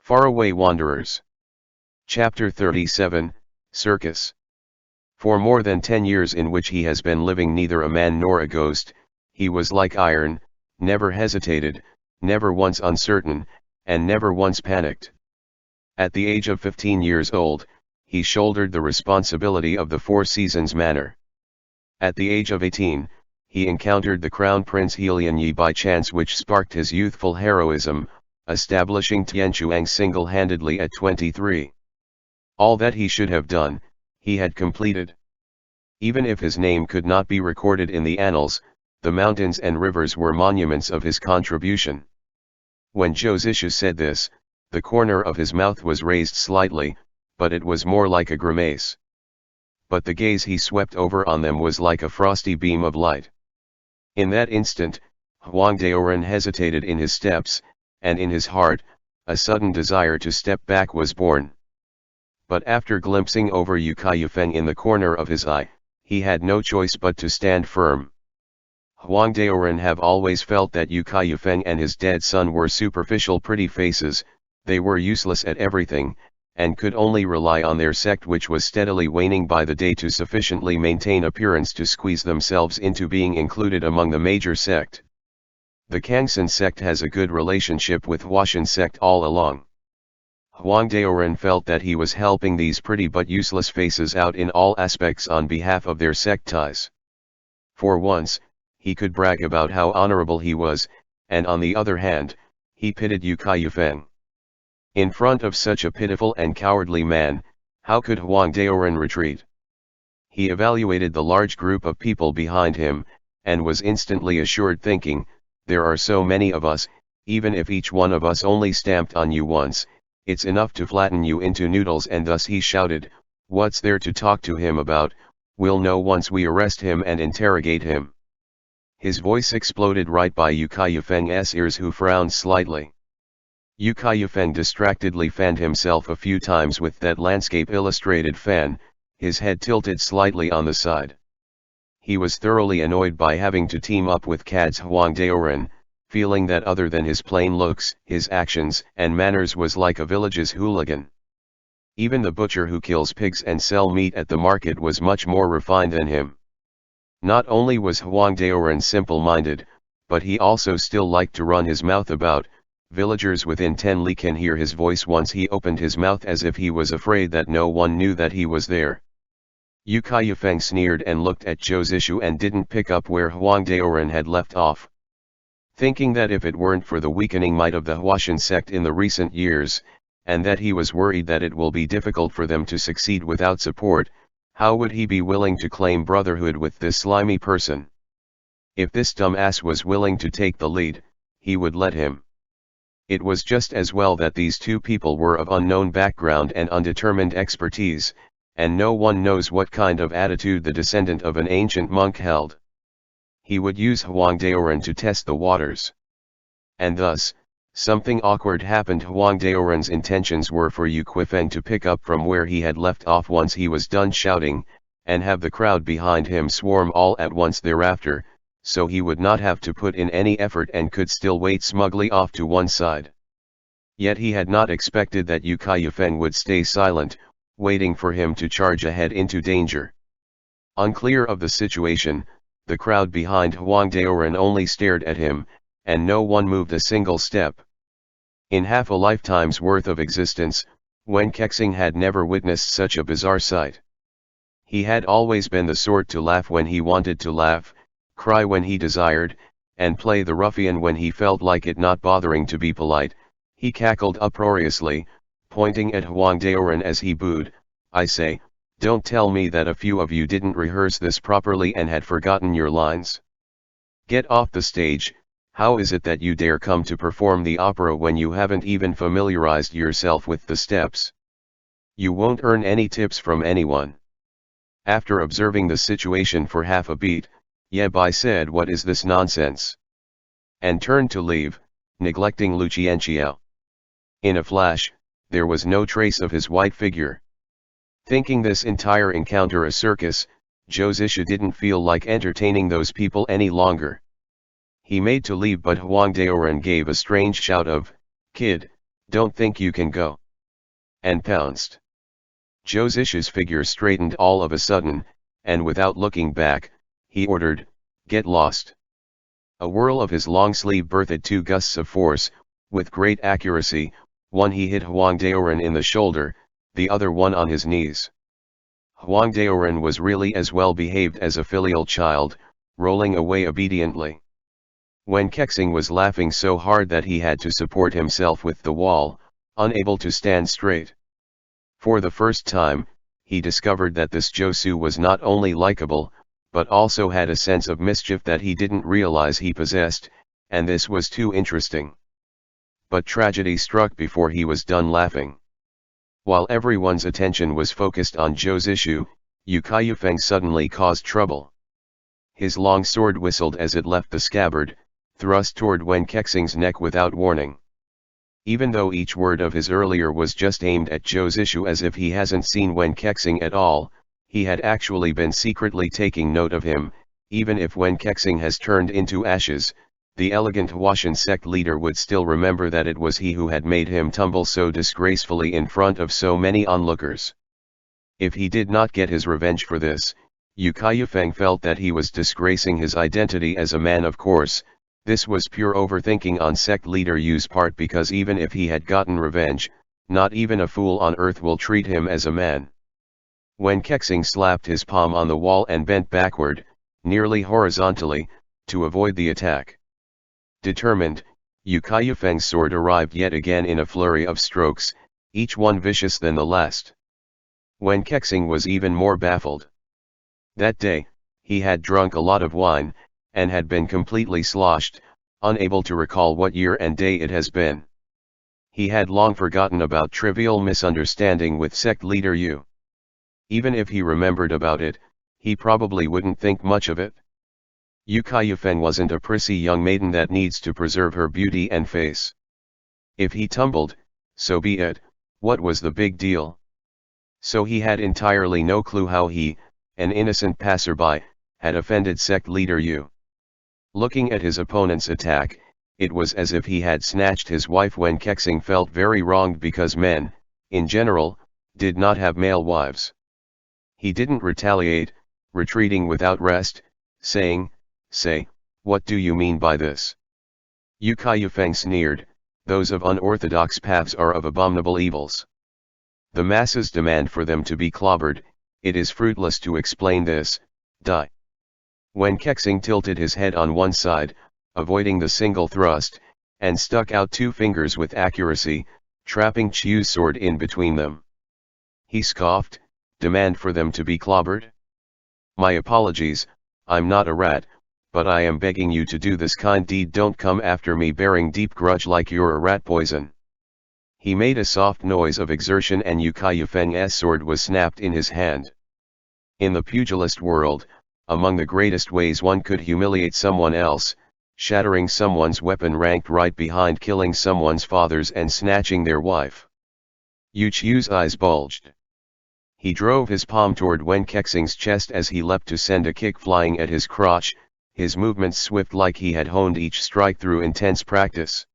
FarAway Wanderers. Chapter 37, Circus. For more than 10 years in which he has been living neither a man nor a ghost, he was like iron, never hesitated, never once uncertain, and never once panicked. At the age of 15 years old, he shouldered the responsibility of the Four Seasons Manor. At the age of 18, he encountered the Crown Prince Helianyi by chance, which sparked his youthful heroism, establishing Tianchuang single-handedly at 23. All that he should have done, he had completed. Even if his name could not be recorded in the annals, the mountains and rivers were monuments of his contribution. When Zhou Zishu said this, the corner of his mouth was raised slightly, but it was more like a grimace. But the gaze he swept over on them was like a frosty beam of light. In that instant, Huang Daoren hesitated in his steps, and in his heart, a sudden desire to step back was born. But after glimpsing over Yu Kaiyufeng in the corner of his eye, he had no choice but to stand firm. Huang Daoren have always felt that Yu Kaiyufeng and his dead son were superficial pretty faces, they were useless at everything, and could only rely on their sect, which was steadily waning by the day, to sufficiently maintain appearance to squeeze themselves into being included among the major sect. The Kangsan sect has a good relationship with Huashan sect all along. Huang Daoren felt that he was helping these pretty but useless faces out in all aspects on behalf of their sect ties. For once, he could brag about how honorable he was, and on the other hand, he pitied Yu Kaiyufeng. In front of such a pitiful and cowardly man, how could Huang Daoren retreat? He evaluated the large group of people behind him, and was instantly assured, thinking, there are so many of us, even if each one of us only stamped on you once, it's enough to flatten you into noodles. And thus he shouted, what's there to talk to him about? We'll know once we arrest him and interrogate him. His voice exploded right by Yu Kaiyufeng's ears, who frowned slightly. Yu Kaiyufeng distractedly fanned himself a few times with that landscape illustrated fan, his head tilted slightly on the side. He was thoroughly annoyed by having to team up with Cad's Huang Daoren, feeling that other than his plain looks, his actions and manners was like a village's hooligan. Even the butcher who kills pigs and sell meat at the market was much more refined than him. Not only was Huang Daoren simple-minded, but he also still liked to run his mouth about. Villagers within 10 li can hear his voice once he opened his mouth, as if he was afraid that no one knew that he was there. Yu Kaiyufeng sneered and looked at Zhou Zishu and didn't pick up where Huang Daoren had left off. Thinking that if it weren't for the weakening might of the Huashan sect in the recent years, and that he was worried that it will be difficult for them to succeed without support, how would he be willing to claim brotherhood with this slimy person? If this dumbass was willing to take the lead, he would let him. It was just as well that these two people were of unknown background and undetermined expertise, and no one knows what kind of attitude the descendant of an ancient monk held. He would use Huang Daoren to test the waters. And thus, something awkward happened. Huang Daoren's intentions were for Yu Kaiyufeng to pick up from where he had left off once he was done shouting, and have the crowd behind him swarm all at once thereafter, so he would not have to put in any effort and could still wait smugly off to one side. Yet he had not expected that Yu Kaiyufeng would stay silent, waiting for him to charge ahead into danger. Unclear of the situation, the crowd behind Huang Daoren only stared at him, and no one moved a single step. In half a lifetime's worth of existence, Wen Kexing had never witnessed such a bizarre sight. He had always been the sort to laugh when he wanted to laugh, cry when he desired, and play the ruffian when he felt like it, not bothering to be polite. He cackled uproariously, pointing at Huang Daoren as he booed, I say, don't tell me that a few of you didn't rehearse this properly and had forgotten your lines. Get off the stage. How is it that you dare come to perform the opera when you haven't even familiarized yourself with the steps? You won't earn any tips from anyone. After observing the situation for half a beat, Ye Bai said, what is this nonsense? And turned to leave, neglecting Lu Qianqiao. In a flash, there was no trace of his white figure. Thinking this entire encounter a circus, Zhou Zishu didn't feel like entertaining those people any longer. He made to leave, but Huang Daoren gave a strange shout of, kid, Don't think you can go. And pounced. Zhou Zishu's figure straightened all of a sudden, and without looking back, he ordered, "Get lost." A whirl of his long sleeve birthed two gusts of force. With great accuracy, one he hit Huang Daoren in the shoulder, the other one on his knees. Huang Daoren was really as well behaved as a filial child, rolling away obediently. Wen Kexing was laughing so hard that he had to support himself with the wall, unable to stand straight. For the first time, he discovered that this Josu was not only likable, but also had a sense of mischief that he didn't realize he possessed, and this was too interesting. But tragedy struck before he was done laughing. While everyone's attention was focused on Zhou Zishu, Yu Kaiyufeng suddenly caused trouble. His long sword whistled as it left the scabbard, thrust toward Wen Kexing's neck without warning. Even though each word of his earlier was just aimed at Zhou Zishu as if he hasn't seen Wen Kexing at all, he had actually been secretly taking note of him. Even if Wen Kexing has turned into ashes, the elegant Huashan sect leader would still remember that it was he who had made him tumble so disgracefully in front of so many onlookers. If he did not get his revenge for this, Yu Kaiyufeng felt that he was disgracing his identity as a man. Of course, this was pure overthinking on sect leader Yu's part, because even if he had gotten revenge, not even a fool on earth will treat him as a man. Wen Kexing slapped his palm on the wall and bent backward, nearly horizontally, to avoid the attack. Determined, Yu Kaiyufeng's sword arrived yet again in a flurry of strokes, each one vicious than the last. Wen Kexing was even more baffled. That day, he had drunk a lot of wine, and had been completely sloshed, unable to recall what year and day it has been. He had long forgotten about trivial misunderstanding with sect leader Yu. Even if he remembered about it, he probably wouldn't think much of it. Yu Kaiyufeng wasn't a prissy young maiden that needs to preserve her beauty and face. If he tumbled, so be it, what was the big deal? So he had entirely no clue how he, an innocent passerby, had offended sect leader Yu. Looking at his opponent's attack, it was as if he had snatched his wife. Wen Kexing felt very wronged because men, in general, did not have male wives. He didn't retaliate, retreating without rest, saying, "Say, what do you mean by this?" Yu Kaiyufeng sneered, "Those of unorthodox paths are of abominable evils. The masses demand for them to be clobbered. It is fruitless to explain this, die." Wen Kexing tilted his head on one side, avoiding the single thrust, and stuck out two fingers with accuracy, trapping Chiu's sword in between them. He scoffed, "Demand for them to be clobbered? My apologies, I'm not a rat, but I am begging you to do this kind deed. Don't come after me bearing deep grudge like you're a rat poison." He made a soft noise of exertion and Yu Kaiyufeng's sword was snapped in his hand. In the pugilist world, among the greatest ways one could humiliate someone else, shattering someone's weapon ranked right behind killing someone's fathers and snatching their wife. Yu Chiu's eyes bulged. He drove his palm toward Wen Kexing's chest as he leapt to send a kick flying at his crotch, his movements swift like he had honed each strike through intense practice.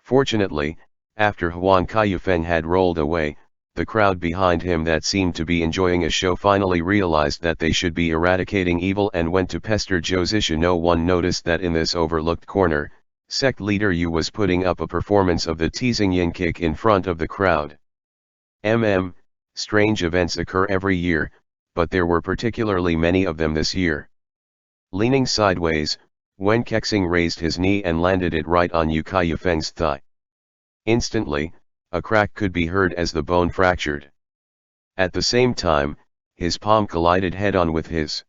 Fortunately, after Huang Kaiyufeng had rolled away, the crowd behind him that seemed to be enjoying a show finally realized that they should be eradicating evil and went to pester Zhou Zishu. No one noticed that in this overlooked corner, sect leader Yu was putting up a performance of the teasing yin kick in front of the crowd. Strange events occur every year, but there were particularly many of them this year. Leaning sideways, Wen Kexing raised his knee and landed it right on Yu Kaiyufeng's thigh. Instantly, a crack could be heard as the bone fractured. At the same time, his palm collided head-on with his.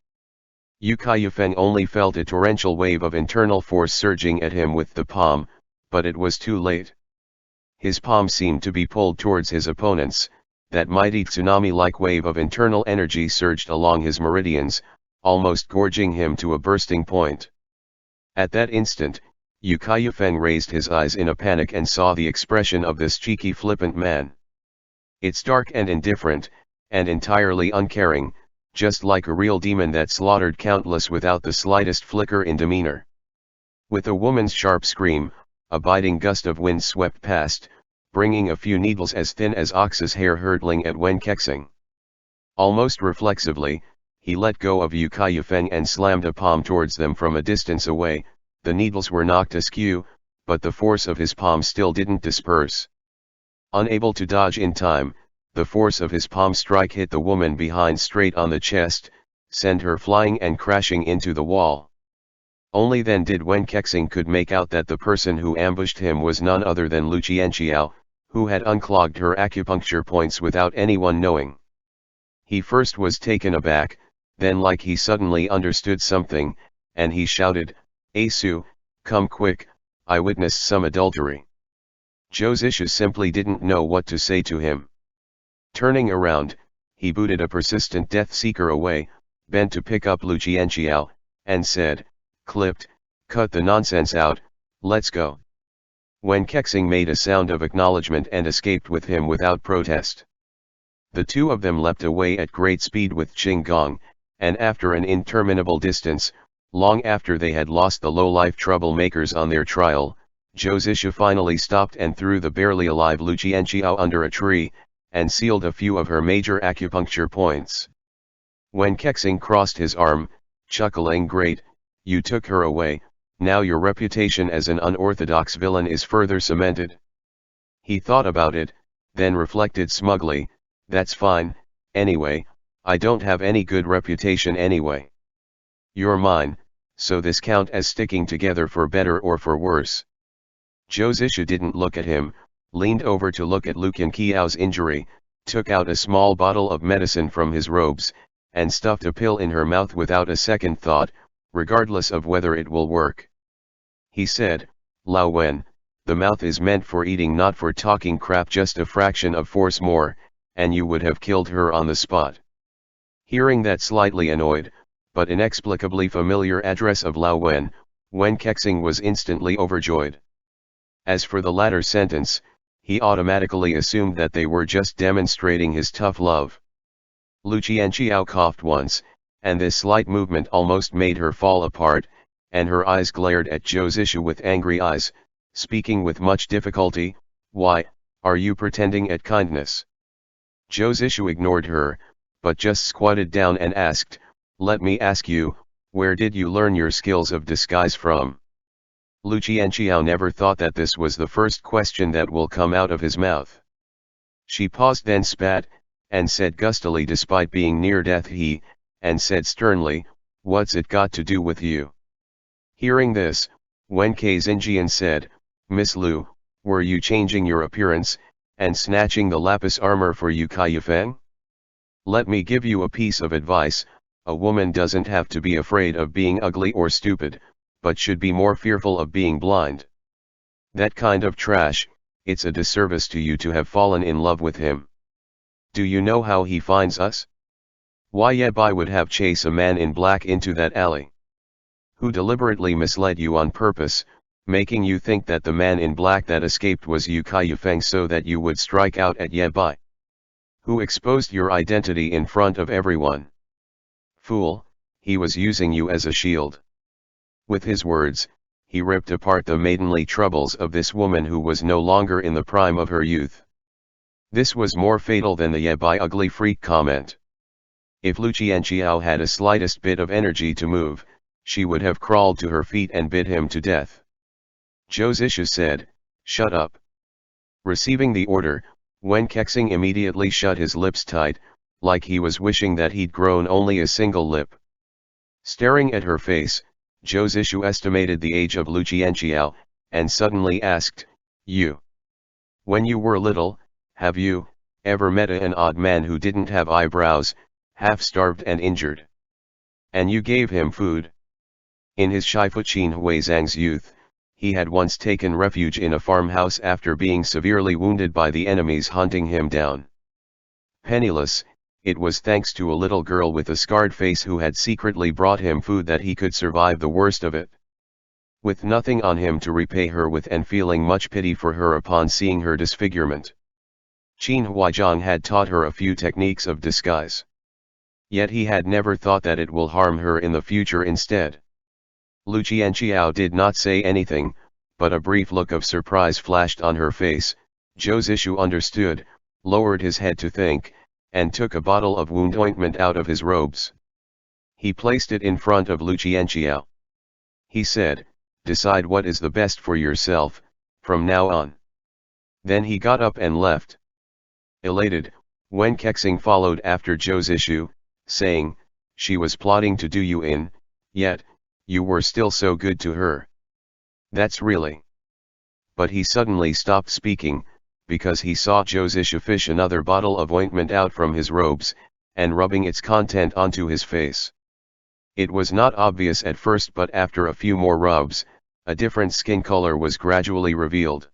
Yu Kaiyufeng only felt a torrential wave of internal force surging at him with the palm, but it was too late. His palm seemed to be pulled towards his opponent's. That mighty tsunami-like wave of internal energy surged along his meridians, almost gorging him to a bursting point. At that instant, Yu Kaiyufeng raised his eyes in a panic and saw the expression of this cheeky flippant man. It's dark and indifferent, and entirely uncaring, just like a real demon that slaughtered countless without the slightest flicker in demeanor. With a woman's sharp scream, a biting gust of wind swept past, bringing a few needles as thin as ox's hair hurtling at Wen Kexing. Almost reflexively, he let go of Yu Kaiyufeng and slammed a palm towards them from a distance away. The needles were knocked askew, but the force of his palm still didn't disperse. Unable to dodge in time, the force of his palm strike hit the woman behind straight on the chest, sent her flying and crashing into the wall. Only then did Wen Kexing could make out that the person who ambushed him was none other than Lu Jianqiao, who had unclogged her acupuncture points without anyone knowing. He first was taken aback, then like he suddenly understood something, and he shouted, "Asu, come quick, I witnessed some adultery." Zhou Zishu simply didn't know what to say to him. Turning around, he booted a persistent death seeker away, bent to pick up Lu Jianqiao, and said, "Clipped, cut the nonsense out, let's go." Wen Kexing made a sound of acknowledgement and escaped with him without protest. The two of them leapt away at great speed with Qing Gong, and after an interminable distance, long after they had lost the low-life troublemakers on their trial, Zhou Zishu finally stopped and threw the barely alive Lu Jianqiao under a tree, and sealed a few of her major acupuncture points. Wen Kexing crossed his arm, chuckling, "Great, you took her away, now your reputation as an unorthodox villain is further cemented." He thought about it, then reflected smugly, "That's fine, anyway, I don't have any good reputation anyway. You're mine, so this count as sticking together for better or for worse." Zhou Zishu didn't look at him, leaned over to look at Lu Qinqiao's injury, took out a small bottle of medicine from his robes, and stuffed a pill in her mouth without a second thought, regardless of whether it will work. He said, "Lao Wen, the mouth is meant for eating, not for talking crap, just a fraction of force more, and you would have killed her on the spot." Hearing that slightly annoyed, but inexplicably familiar address of Lao Wen, Wen Kexing was instantly overjoyed. As for the latter sentence, he automatically assumed that they were just demonstrating his tough love. Lu Jianqiao coughed once, and this slight movement almost made her fall apart, and her eyes glared at Zhou Zishu with angry eyes, speaking with much difficulty, "Why, are you pretending at kindness?" Zhou Zishu ignored her, but just squatted down and asked, "Let me ask you, where did you learn your skills of disguise from?" Lu Jianqiao never thought that this was the first question that will come out of his mouth. She paused, then spat, and said gustily, despite being near death, and said sternly, "What's it got to do with you?" Hearing this, Wen Kexing said, "Miss Lu, were you changing your appearance, and snatching the lapis armor for Yu Kaiyufeng? Let me give you a piece of advice, a woman doesn't have to be afraid of being ugly or stupid, but should be more fearful of being blind. That kind of trash, it's a disservice to you to have fallen in love with him. Do you know how he finds us? Why, Yebai would have chased a man in black into that alley. Who deliberately misled you on purpose, making you think that the man in black that escaped was Yu Kaiyufeng so that you would strike out at Yebai. Who exposed your identity in front of everyone. Fool, he was using you as a shield." With his words, he ripped apart the maidenly troubles of this woman who was no longer in the prime of her youth. This was more fatal than the "Yebai ugly freak" comment. If Lu Jianqiao had a slightest bit of energy to move, she would have crawled to her feet and bit him to death. Zhou Zishu said, "Shut up." Receiving the order, Wen Kexing immediately shut his lips tight, like he was wishing that he'd grown only a single lip. Staring at her face, Zhou Zishu estimated the age of Lu Jianqiao, and suddenly asked, When you were little, have you ever met an odd man who didn't have eyebrows, half-starved and injured? And you gave him food?" In his Shifuqin Huizang's youth, he had once taken refuge in a farmhouse after being severely wounded by the enemies hunting him down. Penniless, it was thanks to a little girl with a scarred face who had secretly brought him food that he could survive the worst of it. With nothing on him to repay her with and feeling much pity for her upon seeing her disfigurement, Qin Huizang had taught her a few techniques of disguise. Yet he had never thought that it will harm her in the future instead. Lu Jianqiao did not say anything, but a brief look of surprise flashed on her face, Josishu understood, lowered his head to think, and took a bottle of wound ointment out of his robes. He placed it in front of Lu Qianqiao. He said, "Decide what is the best for yourself, from now on." Then he got up and left. Elated, Wen Kexing followed after Josishu, saying, "She was plotting to do you in, yet, you were still so good to her. That's really." But he suddenly stopped speaking, because he saw Josishu fish another bottle of ointment out from his robes, and rubbing its content onto his face. It was not obvious at first, but after a few more rubs, a different skin color was gradually revealed.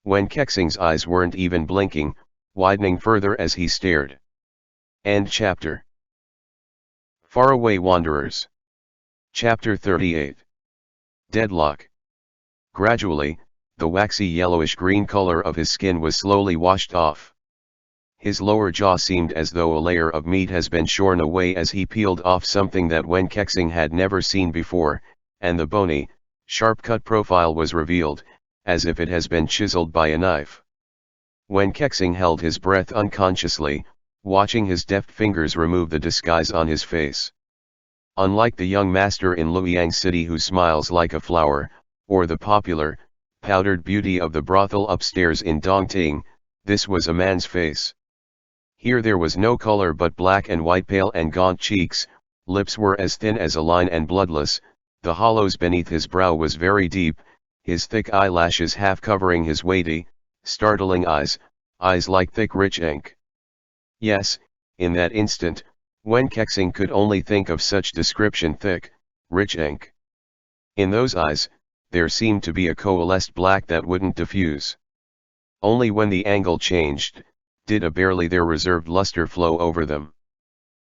Wen Kexing's eyes weren't even blinking, widening further as he stared. End chapter. FarAway Wanderers. Chapter 38. Deadlock. Gradually, the waxy yellowish-green color of his skin was slowly washed off. His lower jaw seemed as though a layer of meat has been shorn away as he peeled off something that Wen Kexing had never seen before, and the bony, sharp-cut profile was revealed, as if it has been chiseled by a knife. Wen Kexing held his breath unconsciously, watching his deft fingers remove the disguise on his face. Unlike the young master in Luoyang City who smiles like a flower, or the popular, powdered beauty of the brothel upstairs in Dongting, this was a man's face. Here there was no color but black and white, pale and gaunt cheeks, lips were as thin as a line and bloodless, the hollows beneath his brow was very deep, his thick eyelashes half covering his weighty, startling eyes like thick rich ink. Yes, in that instant, Wen Kexing could only think of such description: thick, rich ink. In those eyes, there seemed to be a coalesced black that wouldn't diffuse. Only when the angle changed, did a barely there reserved luster flow over them.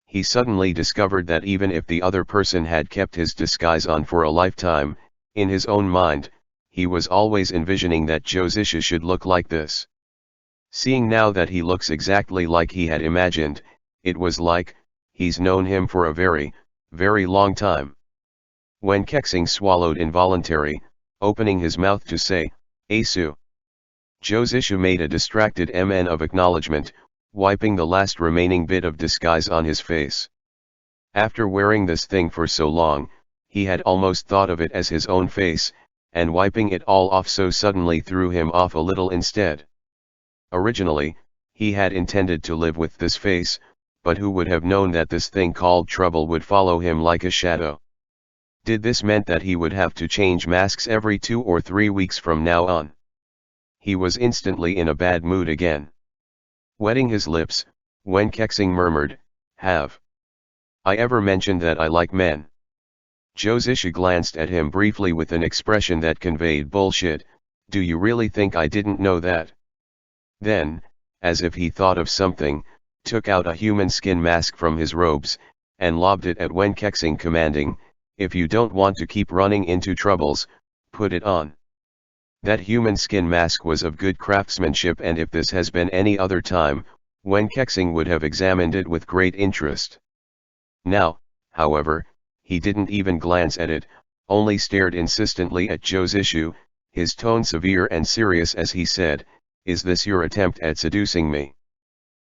He suddenly discovered that even if the other person had kept his disguise on for a lifetime, in his own mind, he was always envisioning that Josishu should look like this. Seeing now that he looks exactly like he had imagined, it was like, he's known him for a very, very long time. Wen Kexing swallowed involuntarily, opening his mouth to say, "Asu." Josishu made a distracted mn of acknowledgement, wiping the last remaining bit of disguise on his face. After wearing this thing for so long, he had almost thought of it as his own face, and wiping it all off so suddenly threw him off a little instead. Originally, he had intended to live with this face, but who would have known that this thing called trouble would follow him like a shadow? Did this meant that he would have to change masks every 2 or 3 weeks from now on? He was instantly in a bad mood again. Wetting his lips, Wen Kexing murmured, "Have I ever mentioned that I like men?" Josishu glanced at him briefly with an expression that conveyed bullshit. "Do you really think I didn't know that?" Then, as if he thought of something, took out a human skin mask from his robes, and lobbed it at Wen Kexing, commanding, "If you don't want to keep running into troubles, put it on." That human skin mask was of good craftsmanship, and if this has been any other time, Wen Kexing would have examined it with great interest. Now, however, he didn't even glance at it, only stared insistently at Josishu, his tone severe and serious as he said, "Is this your attempt at seducing me?"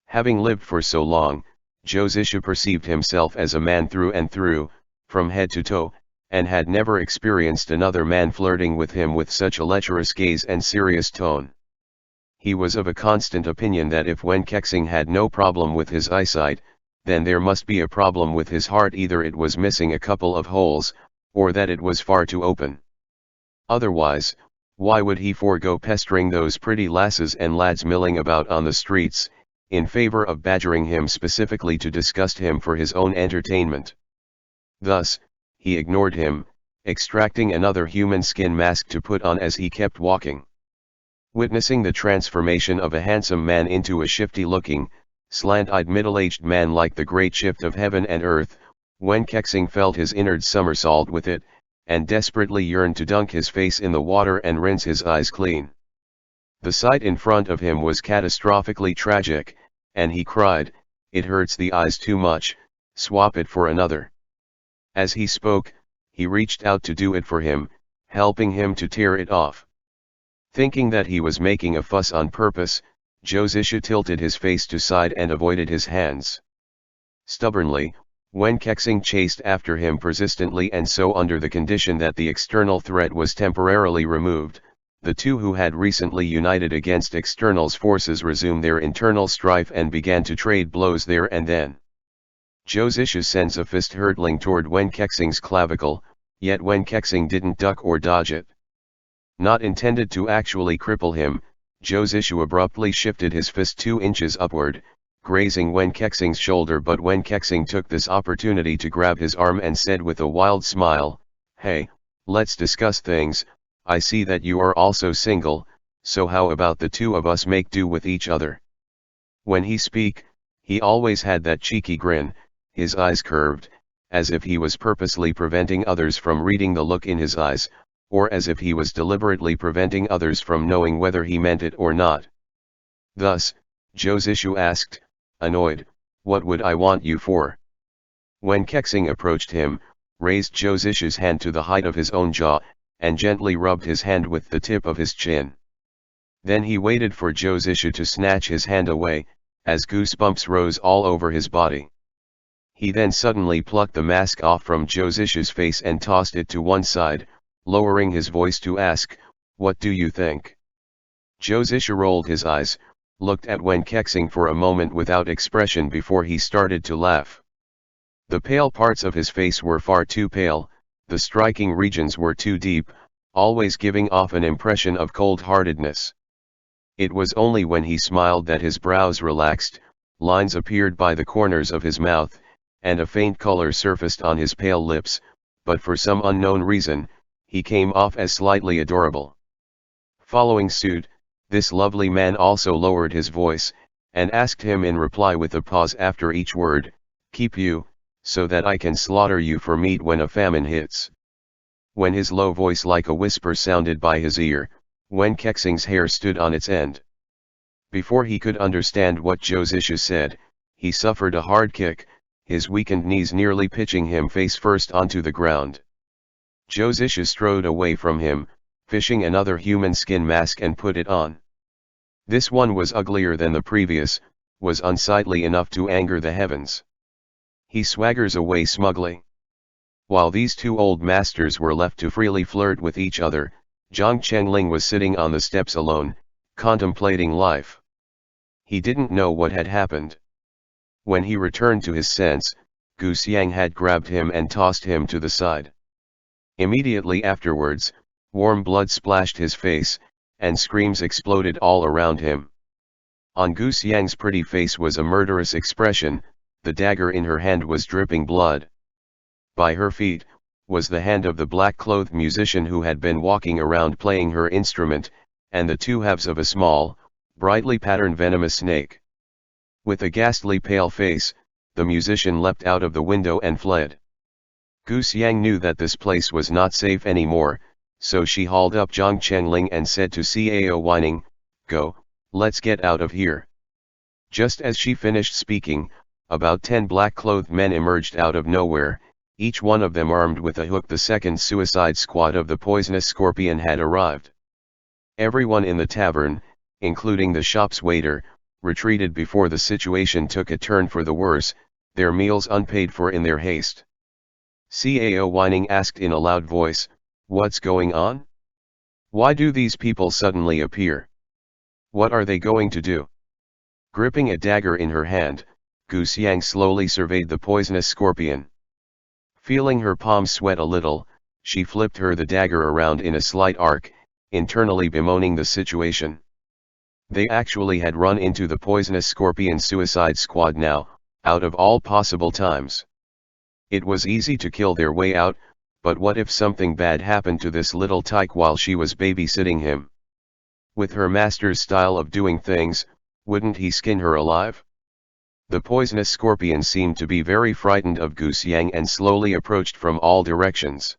Having lived for so long, Josishu perceived himself as a man through and through, from head to toe, and had never experienced another man flirting with him with such a lecherous gaze and serious tone. He was of a constant opinion that if Wen Kexing had no problem with his eyesight, then there must be a problem with his heart. Either it was missing a couple of holes, or that it was far too open. Otherwise, why would he forego pestering those pretty lasses and lads milling about on the streets, in favor of badgering him specifically to disgust him for his own entertainment? Thus, he ignored him, extracting another human skin mask to put on as he kept walking. Witnessing the transformation of a handsome man into a shifty-looking, slant-eyed middle-aged man like the great shift of heaven and earth, Wen Kexing felt his innards somersault with it, and desperately yearned to dunk his face in the water and rinse his eyes clean. The sight in front of him was catastrophically tragic, and he cried, "It hurts the eyes too much, swap it for another." As he spoke, he reached out to do it for him, helping him to tear it off. Thinking that he was making a fuss on purpose, Josisha tilted his face to side and avoided his hands. Stubbornly, Wen Kexing chased after him persistently, and so under the condition that the external threat was temporarily removed, the two who had recently united against externals forces resumed their internal strife and began to trade blows there and then. Josisha sends a fist hurtling toward Wen Kexing's clavicle, yet Wen Kexing didn't duck or dodge it. Not intended to actually cripple him, Josisha abruptly shifted his fist 2 inches upward, grazing Wen Kexing's shoulder, but Wen Kexing took this opportunity to grab his arm and said with a wild smile, "Hey, let's discuss things. I see that you are also single, so how about the two of us make do with each other?" When he speak, he always had that cheeky grin, his eyes curved, as if he was purposely preventing others from reading the look in his eyes, or as if he was deliberately preventing others from knowing whether he meant it or not. Thus, Josisha asked, annoyed, "What would I want you for?" When Kexing approached him, raised Josisha's hand to the height of his own jaw, and gently rubbed his hand with the tip of his chin. Then he waited for Josisha to snatch his hand away, as goosebumps rose all over his body. He then suddenly plucked the mask off from Josisha's face and tossed it to one side, lowering his voice to ask, "What do you think?" Josisha rolled his eyes, looked at Wen Kexing for a moment without expression before he started to laugh. The pale parts of his face were far too pale, the striking regions were too deep, always giving off an impression of cold-heartedness. It was only when he smiled that his brows relaxed, lines appeared by the corners of his mouth, and a faint color surfaced on his pale lips, but for some unknown reason, he came off as slightly adorable. Following suit, this lovely man also lowered his voice, and asked him in reply with a pause after each word, "Keep you, so that I can slaughter you for meat when a famine hits." When his low voice like a whisper sounded by his ear, Wen Kexing's hair stood on its end. Before he could understand what Josisha said, he suffered a hard kick, his weakened knees nearly pitching him face first onto the ground. Josisha strode away from him, fishing another human skin mask and put it on. This one was uglier than the previous, was unsightly enough to anger the heavens. He swaggers away smugly. While these two old masters were left to freely flirt with each other, Zhang Chengling was sitting on the steps alone, contemplating life. He didn't know what had happened. When he returned to his sense, Gu Xiang had grabbed him and tossed him to the side. Immediately afterwards, warm blood splashed his face, and screams exploded all around him. On Gu Xiang's pretty face was a murderous expression, the dagger in her hand was dripping blood. By her feet, was the hand of the black-clothed musician who had been walking around playing her instrument, and the two halves of a small, brightly patterned venomous snake. With a ghastly pale face, the musician leapt out of the window and fled. Gu Xiang knew that this place was not safe anymore, so she hauled up Zhang Chengling and said to Cao whining, "Go, let's get out of here." Just as she finished speaking, about 10 black-clothed men emerged out of nowhere, each one of them armed with a hook. The second suicide squad of the poisonous scorpion had arrived. Everyone in the tavern, including the shop's waiter, retreated before the situation took a turn for the worse, their meals unpaid for in their haste. Cao whining asked in a loud voice, "What's going on? Why do these people suddenly appear? What are they going to do?" Gripping a dagger in her hand, Gu Xiang slowly surveyed the poisonous scorpion. Feeling her palms sweat a little, she flipped the dagger around in a slight arc, internally bemoaning the situation. They actually had run into the poisonous scorpion suicide squad now, out of all possible times. It was easy to kill their way out, but what if something bad happened to this little tyke while she was babysitting him? With her master's style of doing things, wouldn't he skin her alive? The poisonous scorpion seemed to be very frightened of Gu Xiang and slowly approached from all directions.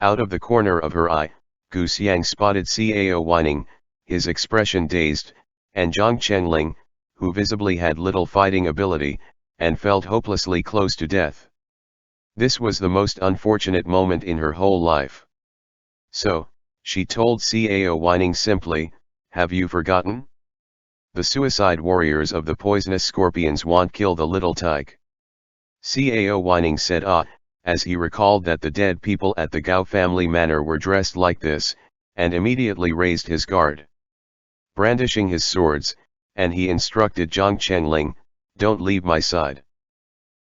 Out of the corner of her eye, Gu Xiang spotted Cao whining, his expression dazed, and Zhang Chengling, who visibly had little fighting ability, and felt hopelessly close to death. This was the most unfortunate moment in her whole life. So, She told Cao, whining simply, "Have you forgotten? The suicide warriors of the poisonous scorpions won't kill the little tyke." Cao whining said as he recalled that the dead people at the Gao family manor were dressed like this, and immediately raised his guard. Brandishing his swords, and he instructed Zhang Chenling, "Don't leave my side."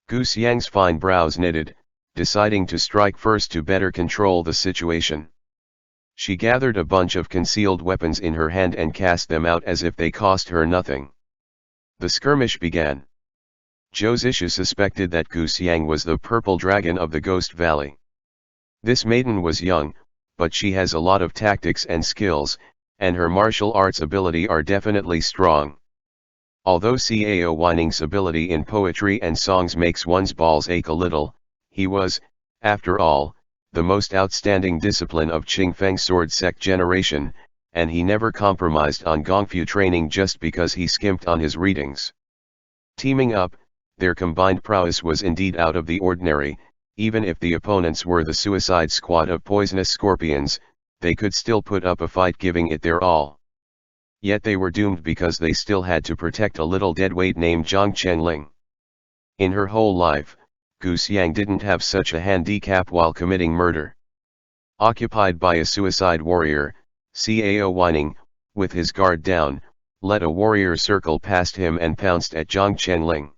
Gu Xiang's fine brows knitted, deciding to strike first to better control the situation. She gathered a bunch of concealed weapons in her hand and cast them out as if they cost her nothing. The skirmish began. Zhou Zishu suspected that Gu Xiang was the purple dragon of the Ghost Valley. This maiden was young, but she has a lot of tactics and skills, and her martial arts ability are definitely strong. Although Cao Weining's ability in poetry and songs makes one's balls ache a little, he was, after all, the most outstanding discipline of Qingfeng sword sect generation, and he never compromised on Gongfu training just because he skimped on his readings. Teaming up, their combined prowess was indeed out of the ordinary. Even if the opponents were the suicide squad of poisonous scorpions, they could still put up a fight giving it their all. Yet they were doomed because they still had to protect a little deadweight named Zhang Chenling. In her whole life, Gu Xiang didn't have such a handicap while committing murder. Occupied by a suicide warrior, Cao Weining, with his guard down, let a warrior circle past him and pounced at Zhang Chenling.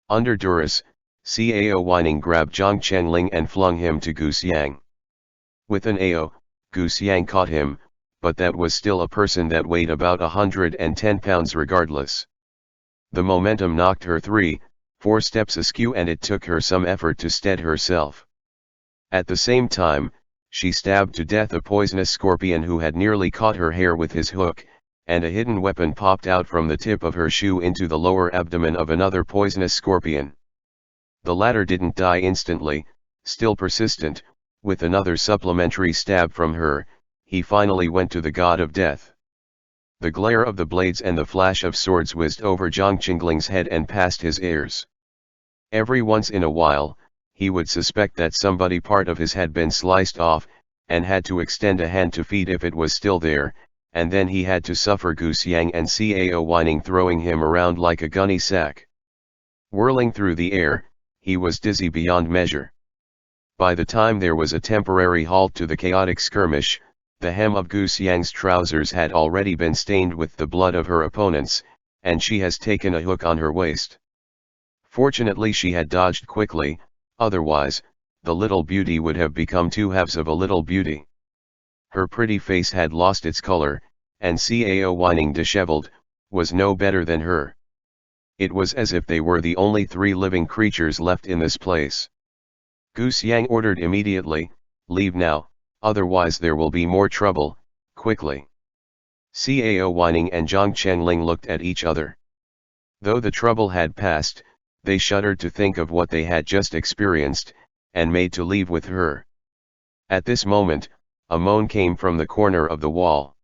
Under duress, Cao Weining grabbed Zhang Chenling and flung him to Gu Xiang. With an AO, Gu Xiang caught him, but that was still a person that weighed about 110 pounds regardless. The momentum knocked her 3-4 steps askew, and it took her some effort to steady herself. At the same time, she stabbed to death a poisonous scorpion who had nearly caught her hair with his hook, and a hidden weapon popped out from the tip of her shoe into the lower abdomen of another poisonous scorpion. The latter didn't die instantly, still persistent. With another supplementary stab from her, he finally went to the god of death. The glare of the blades and the flash of swords whizzed over Zhang Qingling's head and past his ears. Every once in a while, he would suspect that somebody part of his had been sliced off, and had to extend a hand to feed if it was still there, and then he had to suffer Gu Xiang and Cao Weining throwing him around like a gunny sack. Whirling through the air, he was dizzy beyond measure. By the time there was a temporary halt to the chaotic skirmish, the hem of Gu Xiang's trousers had already been stained with the blood of her opponents, and she has taken a hook on her waist. Fortunately she had dodged quickly, otherwise, the little beauty would have become two halves of a little beauty. Her pretty face had lost its color, and Cao Weining, disheveled, was no better than her. It was as if they were the only three living creatures left in this place. Gu Xiang ordered immediately, "Leave now, otherwise there will be more trouble, quickly." Cao Weining and Zhang Chenling looked at each other. Though the trouble had passed, they shuddered to think of what they had just experienced, and made to leave with her. At this moment, a moan came from the corner of the wall.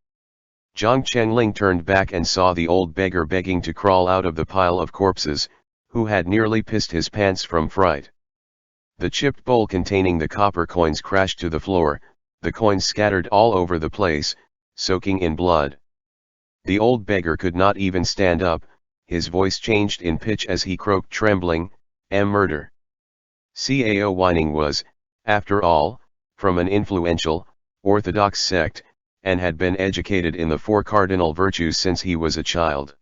Zhang Chenling turned back and saw the old beggar begging to crawl out of the pile of corpses, who had nearly pissed his pants from fright. The chipped bowl containing the copper coins crashed to the floor, the coins scattered all over the place, soaking in blood. The old beggar could not even stand up, his voice changed in pitch as he croaked trembling, "Murder." Cao Weining was, after all, from an influential, orthodox sect, and had been educated in the 4 cardinal virtues since he was a child.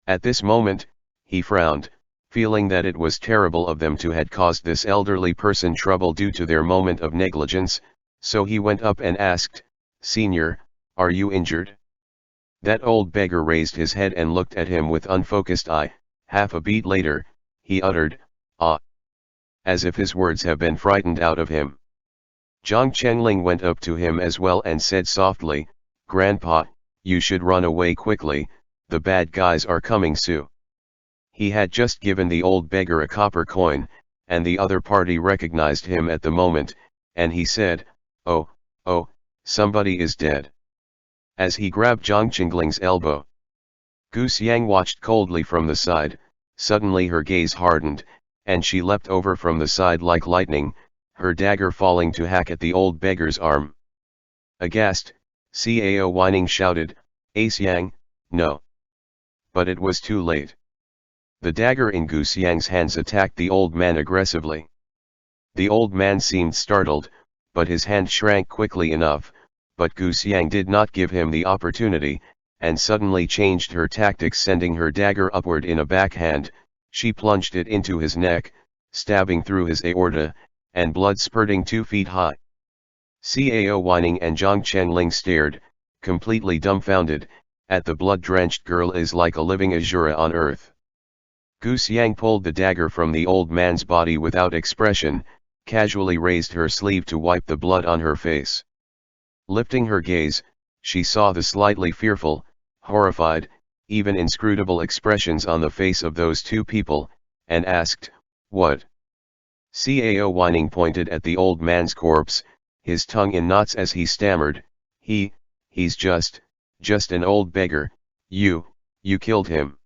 At this moment, he frowned, feeling that it was terrible of them to had caused this elderly person trouble due to their moment of negligence, so he went up and asked, "Senior, are you injured?" That old beggar raised his head and looked at him with unfocused eye. Half a beat later, he uttered, "Ah," as if his words have been frightened out of him. Zhang Chenling went up to him as well and said softly, "Grandpa, you should run away quickly, the bad guys are coming soon." He had just given the old beggar a copper coin, and the other party recognized him at the moment, and he said, oh, somebody is dead," as he grabbed Zhang Qingling's elbow. Gu Xiang watched coldly from the side. Suddenly her gaze hardened, and she leapt over from the side like lightning, her dagger falling to hack at the old beggar's arm. Aghast, Cao Whining shouted, "Asyang, no." But it was too late. The dagger in Gu Xiang's hands attacked the old man aggressively. The old man seemed startled, but his hand shrank quickly enough, but Gu Xiang did not give him the opportunity, and suddenly changed her tactics, sending her dagger upward in a backhand. She plunged it into his neck, stabbing through his aorta, and blood spurting 2 feet high. Cao Whining and Zhang Chenling stared, completely dumbfounded, at the blood-drenched girl is like a living Azura on earth. Gu Xiang pulled the dagger from the old man's body without expression, casually raised her sleeve to wipe the blood on her face. Lifting her gaze, she saw the slightly fearful, horrified, even inscrutable expressions on the face of those 2 people, and asked, "What?" Cao Whining pointed at the old man's corpse, his tongue in knots as he stammered, He's just an old beggar, you killed him."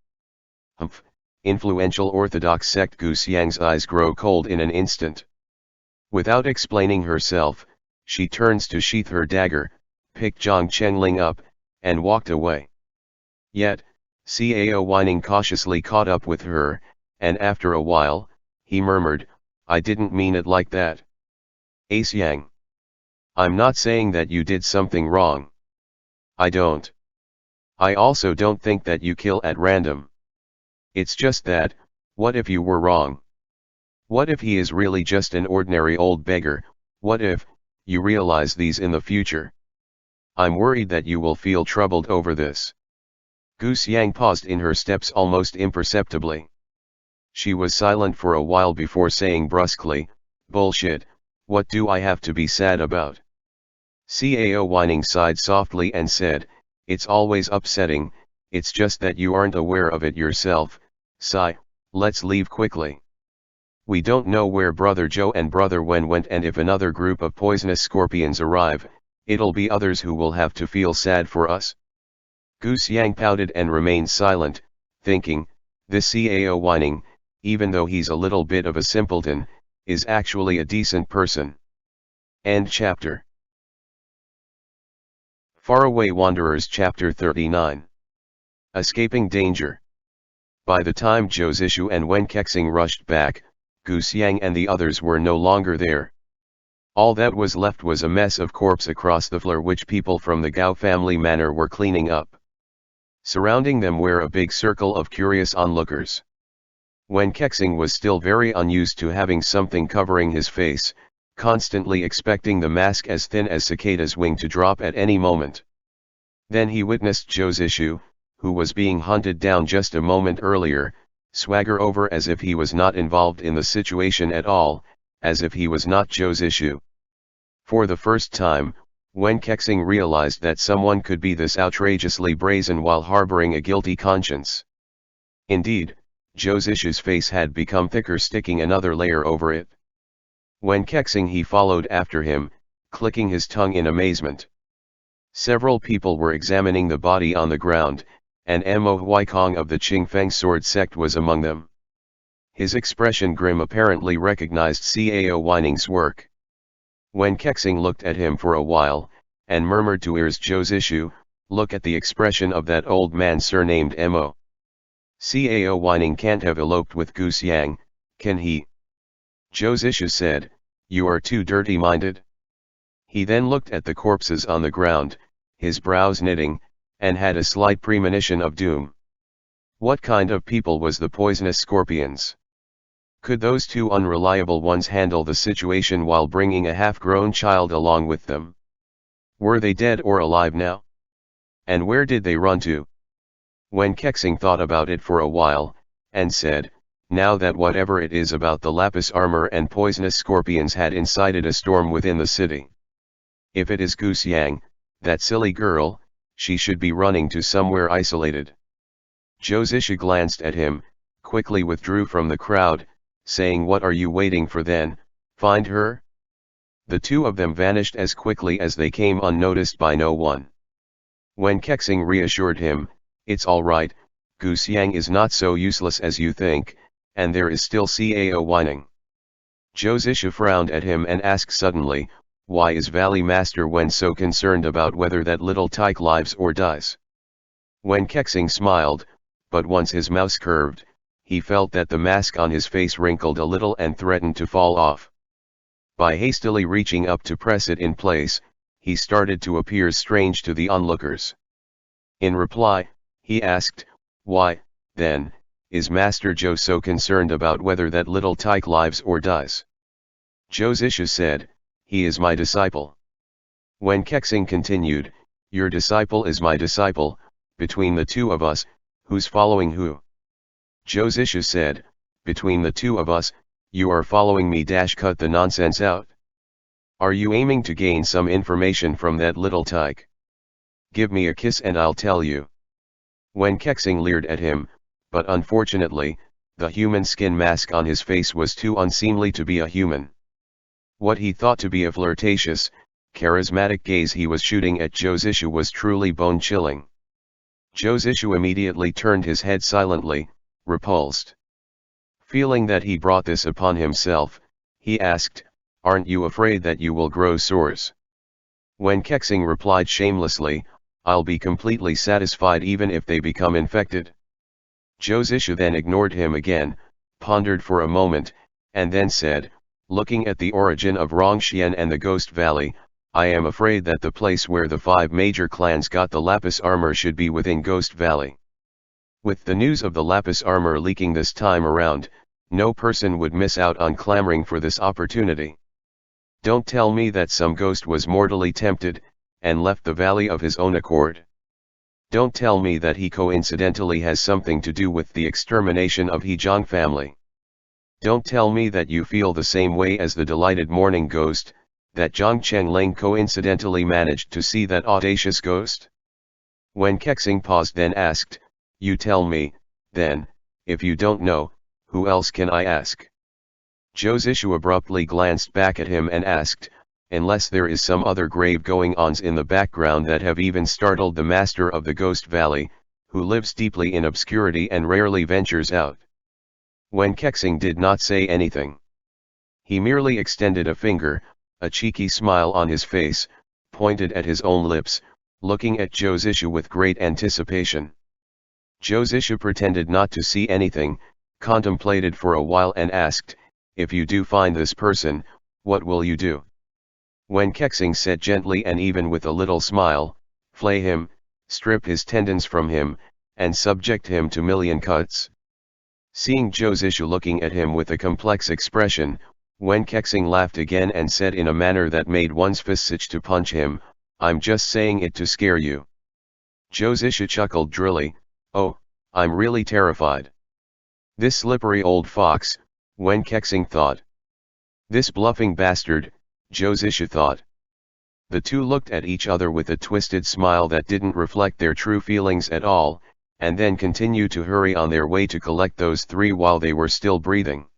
Humph, influential Orthodox sect. Gu Xiang's eyes grow cold in an instant. Without explaining herself, she turns to sheath her dagger, picked Zhang Chenling up, and walked away. Yet, Cao Whining cautiously caught up with her, and after a while, he murmured, "I didn't mean it like that. Asyang. I'm not saying that you did something wrong. I don't. I also don't think that you kill at random. It's just that, what if you were wrong? What if he is really just an ordinary old beggar? What if you realize these in the future? I'm worried that you will feel troubled over this." Gu Xiang paused in her steps almost imperceptibly. She was silent for a while before saying brusquely, "Bullshit, what do I have to be sad about?" Cao Whining sighed softly and said, "It's always upsetting, it's just that you aren't aware of it yourself. Sigh, let's leave quickly. We don't know where Brother Zhou and Brother Wen went, and if another group of poisonous scorpions arrive, it'll be others who will have to feel sad for us." Gu Xiang pouted and remained silent, thinking, this Cao Whining, even though he's a little bit of a simpleton, is actually a decent person. End chapter. FarAway Wanderers Chapter 39. Escaping Danger. By the time Zhou Zishu and Wen Kexing rushed back, Gu Xiang and the others were no longer there. All that was left was a mess of corpse across the floor which people from the Gao family manor were cleaning up. Surrounding them were a big circle of curious onlookers. Wen Kexing was still very unused to having something covering his face, constantly expecting the mask as thin as cicada's wing to drop at any moment. Then he witnessed Zhou Zishu, who was being hunted down just a moment earlier, swagger over as if he was not involved in the situation at all, as if he was not Zhou Zishu. For the first time, Wen Kexing realized that someone could be this outrageously brazen while harboring a guilty conscience. Indeed, Zhou Zishu's face had become thicker, sticking another layer over it. Wen Kexing he followed after him, clicking his tongue in amazement. Several people were examining the body on the ground, and Mo Huaikong of the Qingfeng sword sect was among them. His expression grim, apparently recognized Cao Whining's work. Wen Kexing looked at him for a while, and murmured to ears Zhou Zishu, "Look at the expression of that old man surnamed Mo. Cao Whining can't have eloped with Gu Xiang, can he?" Zhou Zishu said, "You are too dirty-minded." He then looked at the corpses on the ground, his brows knitting, and had a slight premonition of doom. What kind of people was the poisonous scorpions? Could those 2 unreliable ones handle the situation while bringing a half-grown child along with them? Were they dead or alive now? And where did they run to? Wen Kexing thought about it for a while, and said, "Now that whatever it is about the lapis armor and poisonous scorpions had incited a storm within the city. If it is Gu Xiang, that silly girl, she should be running to somewhere isolated." Zhou Zishu glanced at him, quickly withdrew from the crowd, saying, "What are you waiting for then? Find her?" The 2 of them vanished as quickly as they came, unnoticed by no one. Wen Kexing reassured him, "It's all right, Gu Xiang is not so useless as you think, and there is still Cao Whining." Zhou Zishu frowned at him and asked suddenly, why is Valley Master Wen so concerned about whether that little tyke lives or dies? Wen Kexing smiled, but once his mouth curved, he felt that the mask on his face wrinkled a little and threatened to fall off. By hastily reaching up to press it in place, he started to appear strange to the onlookers. In reply, he asked, "Why, then, is Master Zhou so concerned about whether that little tyke lives or dies?" Zhou Zishu said, "He is my disciple." When Kexing continued, "Your disciple is my disciple, between the two of us, who's following who?" Zhou Zishu said, "Between the two of us, you are following me. Cut the nonsense out. Are you aiming to gain some information from that little tyke? Give me a kiss and I'll tell you." When Kexing leered at him, but unfortunately, the human skin mask on his face was too unseemly to be a human. What he thought to be a flirtatious, charismatic gaze he was shooting at Zhou Zishu was truly bone-chilling. Zhou Zishu immediately turned his head silently, repulsed. Feeling that he brought this upon himself, he asked, "Aren't you afraid that you will grow sores?" When Kexing replied shamelessly, "I'll be completely satisfied even if they become infected." Zhou Zishu then ignored him again, pondered for a moment, and then said, "Looking at the origin of Rongxian and the Ghost Valley, I am afraid that the place where the 5 major clans got the lapis armor should be within Ghost Valley. With the news of the lapis armor leaking this time around, no person would miss out on clamoring for this opportunity. Don't tell me that some ghost was mortally tempted, and left the valley of his own accord. Don't tell me that he coincidentally has something to do with the extermination of Hejiang family. Don't tell me that you feel the same way as the delighted morning ghost, that Zhang Chengling coincidentally managed to see that audacious ghost." When Kexing paused then asked, "You tell me, then, if you don't know, who else can I ask?" Zhou Zishu abruptly glanced back at him and asked, "Unless there is some other grave going-ons in the background that have even startled the master of the Ghost Valley, who lives deeply in obscurity and rarely ventures out." When Kexing did not say anything. He merely extended a finger, a cheeky smile on his face, pointed at his own lips, looking at Zhou Zishu with great anticipation. Zhou Zishu pretended not to see anything, contemplated for a while and asked, "If you do find this person, what will you do?" When Kexing said gently and even with a little smile, "Flay him, strip his tendons from him, and subject him to million cuts." Seeing Zhou Zishu looking at him with a complex expression, Wen Kexing laughed again and said in a manner that made one's fists itch to punch him, "I'm just saying it to scare you." Zhou Zishu chuckled drily, "Oh, I'm really terrified. This slippery old fox," Wen Kexing thought. "This bluffing bastard," Zhou Zishu thought. The two looked at each other with a twisted smile that didn't reflect their true feelings at all, and then continued to hurry on their way to collect those 3 while they were still breathing.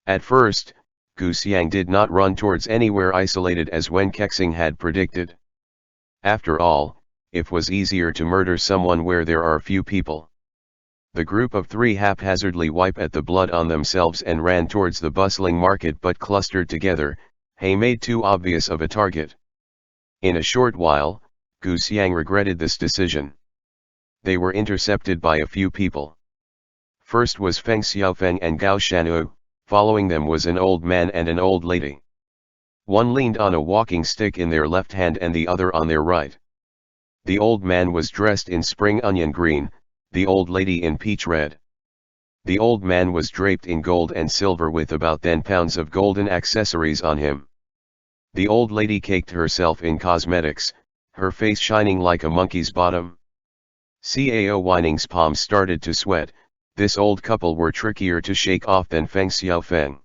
At first, Gu Xiang did not run towards anywhere isolated as Wen Kexing had predicted. After all, it was easier to murder someone where there are few people. The group of 3 haphazardly wiped at the blood on themselves and ran towards the bustling market, but clustered together, He made too obvious of a target. In a short while, Gu Xiang regretted this decision. They were intercepted by a few people. First was Feng Xiaofeng and Gao Shanwu, following them was an old man and an old lady. One leaned on a walking stick in their left hand and the other on their right. The old man was dressed in spring onion green, the old lady in peach red. The old man was draped in gold and silver with about 10 pounds of golden accessories on him. The old lady caked herself in cosmetics, her face shining like a monkey's bottom. Cao Weining's palms started to sweat. This old couple were trickier to shake off than Feng Xiaofeng.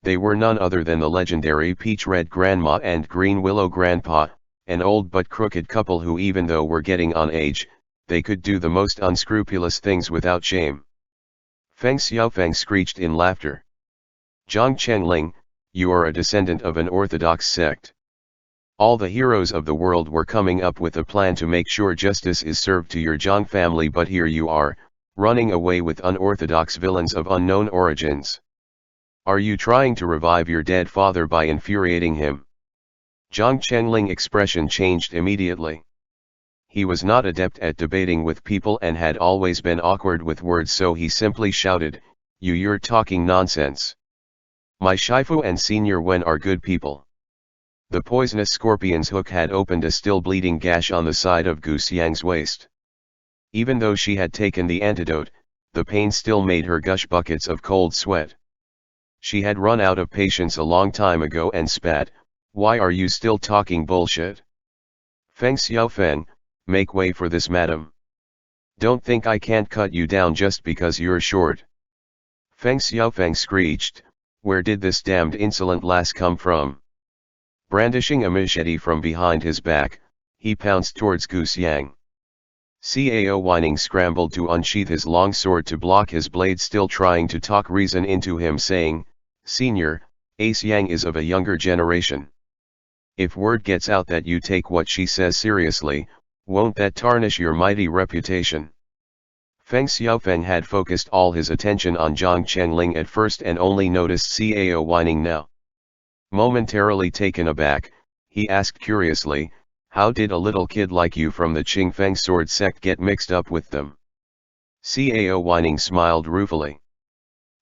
They were none other than the legendary Peach Red Grandma and Green Willow Grandpa, an old but crooked couple who, even though were getting on age, they could do the most unscrupulous things without shame. Feng Xiaofeng screeched in laughter. Zhang Chengling, you are a descendant of an orthodox sect. All the heroes of the world were coming up with a plan to make sure justice is served to your Zhang family, but here you are, running away with unorthodox villains of unknown origins. Are you trying to revive your dead father by infuriating him? Zhang Chenling's expression changed immediately. He was not adept at debating with people and had always been awkward with words, so he simply shouted, You're talking nonsense. My Shifu and Senior Wen are good people." The poisonous scorpion's hook had opened a still bleeding gash on the side of Gu Xiang's waist. Even though she had taken the antidote, the pain still made her gush buckets of cold sweat. She had run out of patience a long time ago and spat, "Why are you still talking bullshit? Feng Xiaofeng, make way for this madam. Don't think I can't cut you down just because you're short." Feng Xiaofeng screeched, "Where did this damned insolent lass come from?" Brandishing a machete from behind his back, he pounced towards Gu Xiang. Cao Whining scrambled to unsheath his long sword to block his blade, still trying to talk reason into him, saying, "Senior, Ace Yang is of a younger generation. If word gets out that you take what she says seriously, won't that tarnish your mighty reputation?" Feng Xiaofeng had focused all his attention on Zhang Chenling at first and only noticed Cao Whining now. Momentarily taken aback, he asked curiously, "How did a little kid like you from the Qingfeng sword sect get mixed up with them?" Cao Whining smiled ruefully.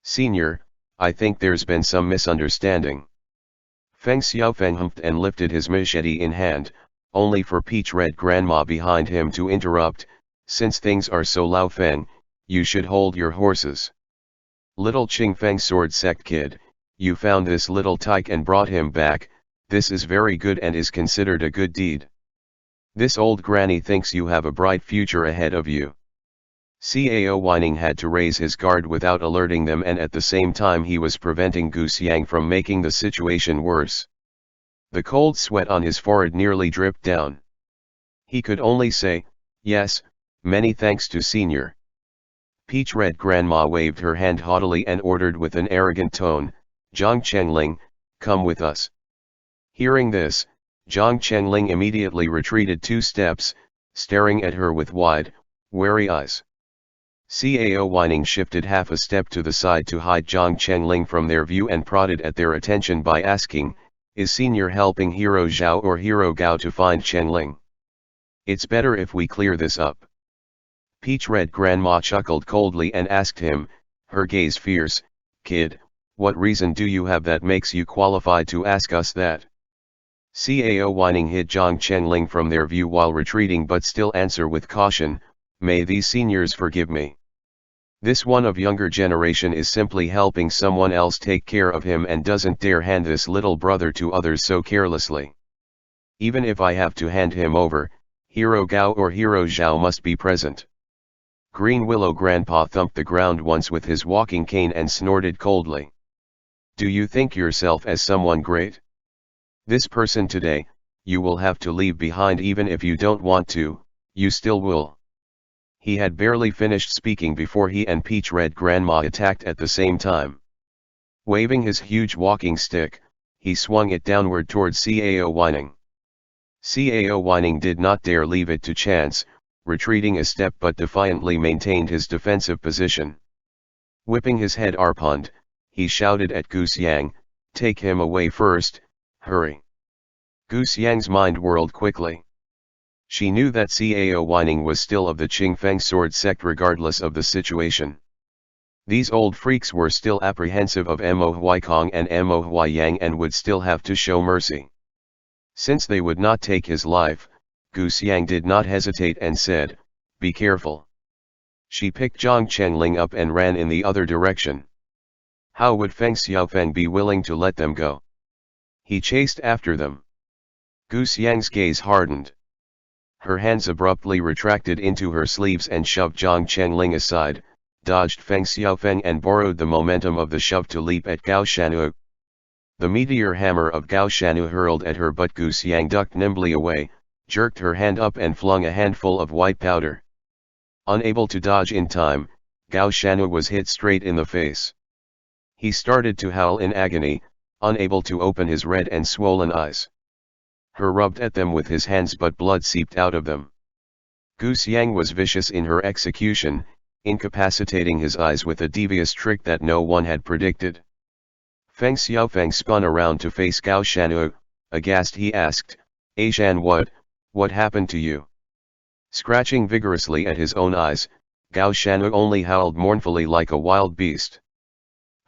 "Senior, I think there's been some misunderstanding." Feng Xiaofeng humphed and lifted his machete in hand, only for Peach Red Grandma behind him to interrupt, "Since things are so, Lao Feng, you should hold your horses. Little Qingfeng sword sect kid, you found this little tyke and brought him back, this is very good and is considered a good deed. This old granny thinks you have a bright future ahead of you." Cao Whining had to raise his guard without alerting them, and at the same time he was preventing Gu Xiang from making the situation worse. The cold sweat on his forehead nearly dripped down. He could only say, "Yes, many thanks to Senior." Peach Red Grandma waved her hand haughtily and ordered with an arrogant tone, "Zhang Chenling, come with us." Hearing this, Zhang Chenling immediately retreated 2 steps, staring at her with wide, wary eyes. Cao Whining shifted half a step to the side to hide Zhang Chenling from their view and prodded at their attention by asking, "Is Senior helping Hero Zhao or Hero Gao to find Chenling? It's better if we clear this up." Peach Red Grandma chuckled coldly and asked him, her gaze fierce, "Kid, what reason do you have that makes you qualified to ask us that?" Cao Whining hid Zhang Chenling from their view while retreating, but still answer with caution, "May these seniors forgive me. This one of younger generation is simply helping someone else take care of him and doesn't dare hand this little brother to others so carelessly. Even if I have to hand him over, Hero Gao or Hero Zhao must be present." Green Willow Grandpa thumped the ground once with his walking cane and snorted coldly. "Do you think yourself as someone great? This person today, you will have to leave behind even if you don't want to, you still will." He had barely finished speaking before he and Peach Red Grandma attacked at the same time. Waving his huge walking stick, he swung it downward towards Cao Whining. Cao Whining did not dare leave it to chance, retreating a step but defiantly maintained his defensive position. Whipping his head arpund, he shouted at Gu Xiang, "Take him away first, hurry." Gu Xiang's mind whirled quickly. She knew that Cao Whining was still of the Qingfeng sword sect regardless of the situation. These old freaks were still apprehensive of Mo Huaikong and Mo Huaiyang and would still have to show mercy. Since they would not take his life, Gu Xiang did not hesitate and said, "Be careful." She picked Zhang Chenling up and ran in the other direction. How would Feng Xiaofeng be willing to let them go? He chased after them. Gu Xiang's gaze hardened. Her hands abruptly retracted into her sleeves and shoved Zhang Chenling aside, dodged Feng Xiaofeng and borrowed the momentum of the shove to leap at Gao Shanu. The meteor hammer of Gao Shanu hurled at her, but Gu Xiang ducked nimbly away, jerked her hand up and flung a handful of white powder. Unable to dodge in time, Gao Shanu was hit straight in the face. He started to howl in agony, unable to open his red and swollen eyes. He rubbed at them with his hands but blood seeped out of them. Gu Xiang was vicious in her execution, incapacitating his eyes with a devious trick that no one had predicted. Feng Xiaofeng spun around to face Gao Shanu, Aghast he asked, "Ashan, what happened to you?" Scratching vigorously at his own eyes, Gao Shanu only howled mournfully like a wild beast.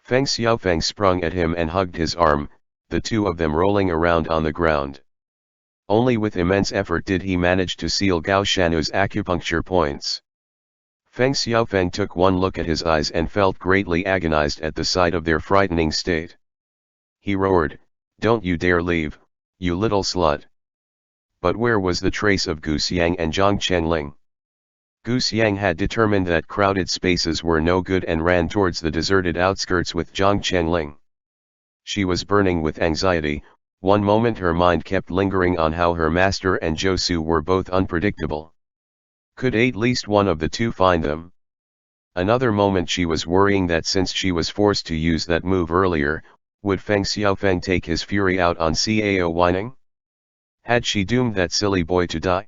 Feng Xiaofeng sprung at him and hugged his arm, the two of them rolling around on the ground. Only with immense effort did he manage to seal Gao Shanu's acupuncture points. Feng Xiaofeng took one look at his eyes and felt greatly agonized at the sight of their frightening state. He roared, "Don't you dare leave, you little slut!" But where was the trace of Gu Xiang and Zhang Chengling? Gu Xiang had determined that crowded spaces were no good and ran towards the deserted outskirts with Zhang Chengling. She was burning with anxiety. One moment her mind kept lingering on how her master and Josu were both unpredictable. Could at least one of the two find them? Another moment she was worrying that since she was forced to use that move earlier, would Feng Xiaofeng take his fury out on Cao Whining? Had she doomed that silly boy to die?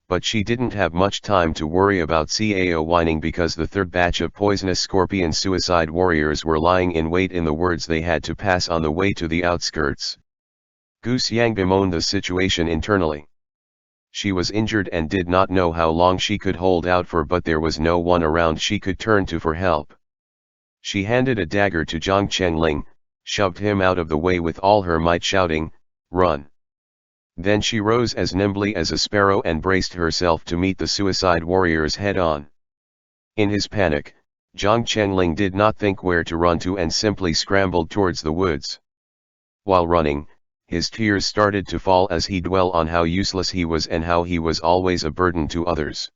But she didn't have much time to worry about Cao Whining because the third batch of poisonous scorpion suicide warriors were lying in wait in the words they had to pass on the way to the outskirts. Gu Xiang bemoaned the situation internally. She was injured and did not know how long she could hold out for, but there was no one around she could turn to for help. She handed a dagger to Zhang Chengling, shoved him out of the way with all her might, shouting, "Run!" Then she rose as nimbly as a sparrow and braced herself to meet the suicide warriors head-on. In his panic, Zhang Chengling did not think where to run to and simply scrambled towards the woods. While running, his tears started to fall as he dwelled on how useless he was and how he was always a burden to others.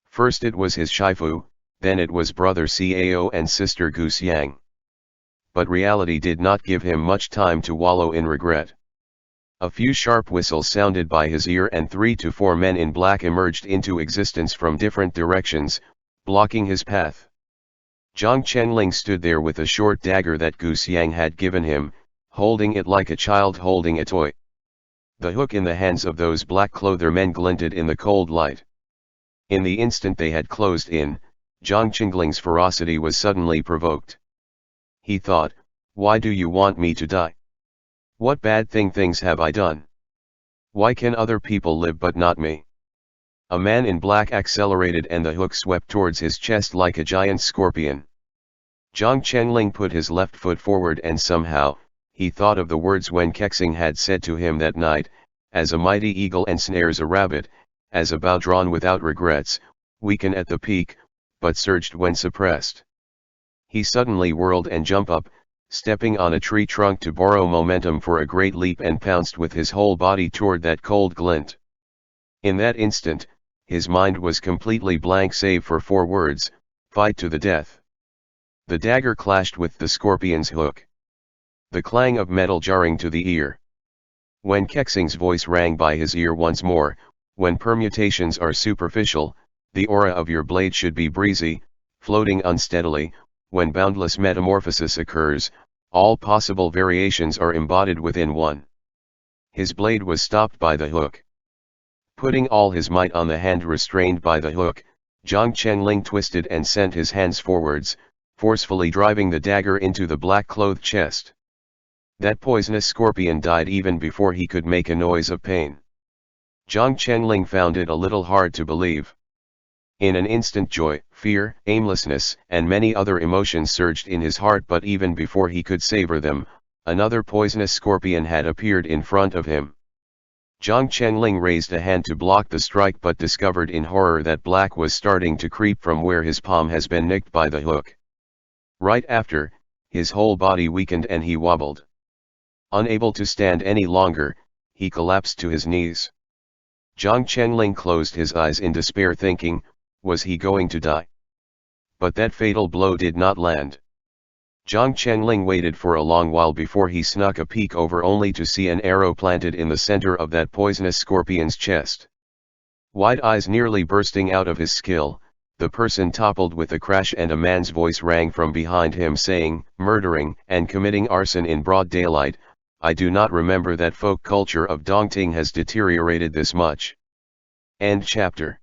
First it was his Shifu, then it was brother Cao and sister Gu Xiang. But reality did not give him much time to wallow in regret. A few sharp whistles sounded by his ear and 3 to 4 men in black emerged into existence from different directions, blocking his path. Zhang Chengling stood there with a short dagger that Gu Xiang had given him, holding it like a child holding a toy. The hook in the hands of those black-clothed men glinted in the cold light. In the instant they had closed in, Zhang Chengling's ferocity was suddenly provoked. He thought, "Why do you want me to die? What bad things have I done? Why can other people live but not me?" A man in black accelerated and the hook swept towards his chest like a giant scorpion. Zhang Chengling put his left foot forward and somehow, he thought of the words Wen Kexing had said to him that night, "As a mighty eagle ensnares a rabbit, as a bow drawn without regrets, weaken at the peak, but surged when suppressed." He suddenly whirled and jumped up, stepping on a tree trunk to borrow momentum for a great leap, and pounced with his whole body toward that cold glint. In that instant, his mind was completely blank save for 4 words, "Fight to the death." The dagger clashed with the scorpion's hook. The clang of metal jarring to the ear. When Kexing's voice rang by his ear once more, "When permutations are superficial, the aura of your blade should be breezy, floating unsteadily. When boundless metamorphosis occurs, all possible variations are embodied within one." His blade was stopped by the hook. Putting all his might on the hand restrained by the hook, Zhang Chengling twisted and sent his hands forwards, forcefully driving the dagger into the black-clothed chest. That poisonous scorpion died even before he could make a noise of pain. Zhang Chengling found it a little hard to believe. In an instant joy, fear, aimlessness, and many other emotions surged in his heart, but even before he could savor them, another poisonous scorpion had appeared in front of him. Zhang Chengling raised a hand to block the strike but discovered in horror that black was starting to creep from where his palm has been nicked by the hook. Right after, his whole body weakened and he wobbled. Unable to stand any longer, he collapsed to his knees. Zhang Chengling closed his eyes in despair, thinking, was he going to die? But that fatal blow did not land. Zhang Chengling waited for a long while before he snuck a peek over, only to see an arrow planted in the center of that poisonous scorpion's chest. Wide eyes nearly bursting out of his skull, the person toppled with a crash and a man's voice rang from behind him saying, "Murdering and committing arson in broad daylight, I do not remember that folk culture of Dongting has deteriorated this much." End chapter.